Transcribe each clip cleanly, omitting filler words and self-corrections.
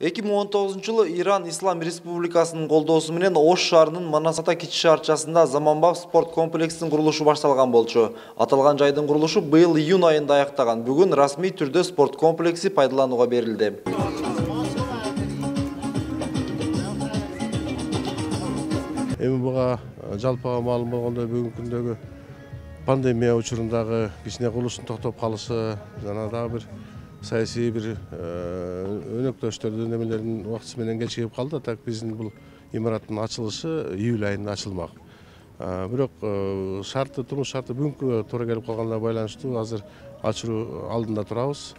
2019 Иран Ислам Республикасынын колдоосу менен Ош шаарынын Манасата кичи шаарчасында заманбап спорт комплексинин курулушу башталган болчу. Аталган жайдын курулушу быйыл июнь айында аяктаган. Бүгүн расмий түрдө спорт комплекси пайдаланууга берилди. Эми буга жалпыга маалым болгондой бүгүнкү күндөгү пандемия учурундагы кичине курулуштун токтоп калышы жана дагы бир саясий бир өнөктөштөрдүн немелердин убактысы менен кечигип калды. Так биздин бул имараттын ачылышы июль айында ачылмак. Бирок турмуш шарты бүгүнкү туура келип калганына байланыштуу азыр ачыруу алдында турабыз.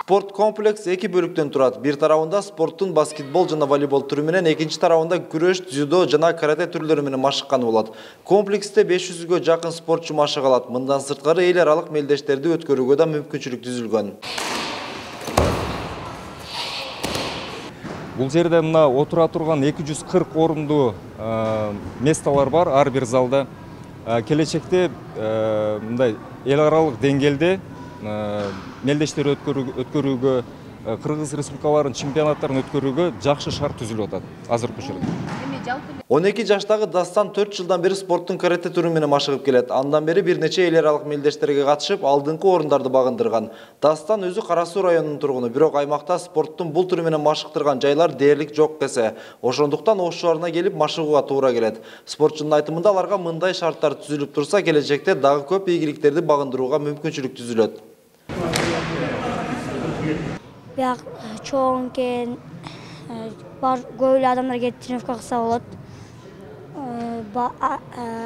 Спорт комплекс эки бөлүктөн турат. Бир тарабында спорттун баскетбол жана волейбол түрү менен, экинчи тарабында күрөш, дзюдо жана карате түрлөрү менен машыкканы болот. Комплексте 500гө жакын спортчу машыга алат. Мындан сырткары эл аралык мелдештерди өткөрүүгө да мүмкүнчүлүк түзүлгөн. Бул жерде мына отура турган 240 орунду месталар бар ар бир залда. Келечекте мындай эл аралык деңгээлде мелдештер өткөрүүгө, Кыргыз республикаларынын чемпионаттарын өткөрүүгө жакшы шарт түзүлүп атат азыркы учурда. 12 жаштагы Дастан 4 жылдан бери спорттун карате түрү менен машыгып келет. Андан бери бир нече эл аралык мелдештерге катышып, алдыңкы орундарды багындырган. Дастан өзү Кара Суу районунун тургуну, бирок аймакта спорттун бул түрү менен машыктырган жайлар дээрлик жок десе. Ошондуктан Ош шаарына келип машыгууга туура келет. Спортчунун айтымында аларга мындай шарттар түзүлүп турса, келечекте дагы көп ийгиликтерди багындырууга мүмкүнчүлүк түзүлөт. Бияк чоң кен бар көбүлө адамдар келип тренировка кылса болот.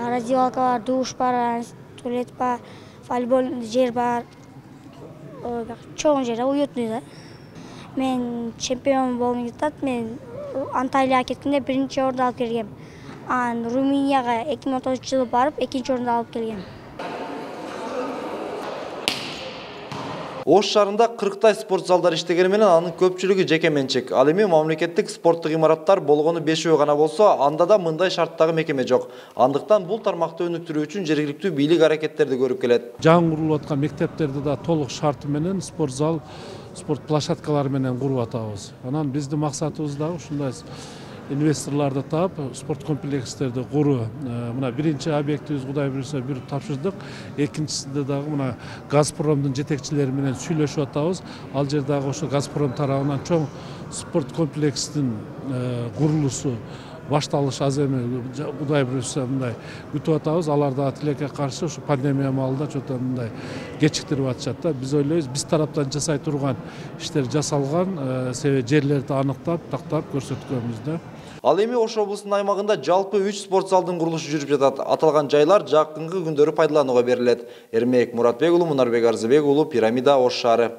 Раздевалка бар, душ бар, туалет бар, волейбол жер бар. Чоң жер, уютный да. Мен чемпион болгум келип атат. Мен Анталияга кеткенде биринчи орунду алып келгем. Румынияга 2019-жылы барып, экинчи орунду алып келгем. Ош шаарында 40 спорт залдар иштегени менен анын көпчүлүгү жеке менчик. Ал эми мамлекеттик спорттук имараттар болгону 5 гана болсо, анда да мындай шарттагы мекеме жок. Андыктан бул тармакты өнүктүрүү үчүн жергиликтүү бийлик аракеттерди көрүп келет. Жаңы курулуп аткан мектептерди да толук шарты менен спорт зал, спорт площадкалары менен куруп атабыз. Анан биздин максатыбыз да ушундай инвесторларды таап, спорт комплекстерди куруу. Мына биринчи объектибиз Кудай буйруса бир тапшырдык. Экинчисинде дагы мына Газпромдун жетекчилери менен сүйлөшүп атабыз. Ал жердагы ошо Газпром тарабынан чоң спорт комплексинин курулушу башталышы аз эми, Кудай буйруса мындай күтүп атабыз. Алар да тилекке каршы ушу пандемия маалында чөтө мындай кечиктирип атышат да. Биз ойлойбуз, биз тараптан жасай турган иштер жасалган, себеби жерлерди аныктап, тактап көрсөткөнбүз да. Ал эми Ош облусунун аймагында жалпы 3 спорт залдын курулушу жүрүп жатат. Аталган жайлар жакынкы күндөрү пайдаланууга берилет. Эрмек Муратбек уулу, Мунарбек Арзыбек уулу, Пирамида, Ош шаары.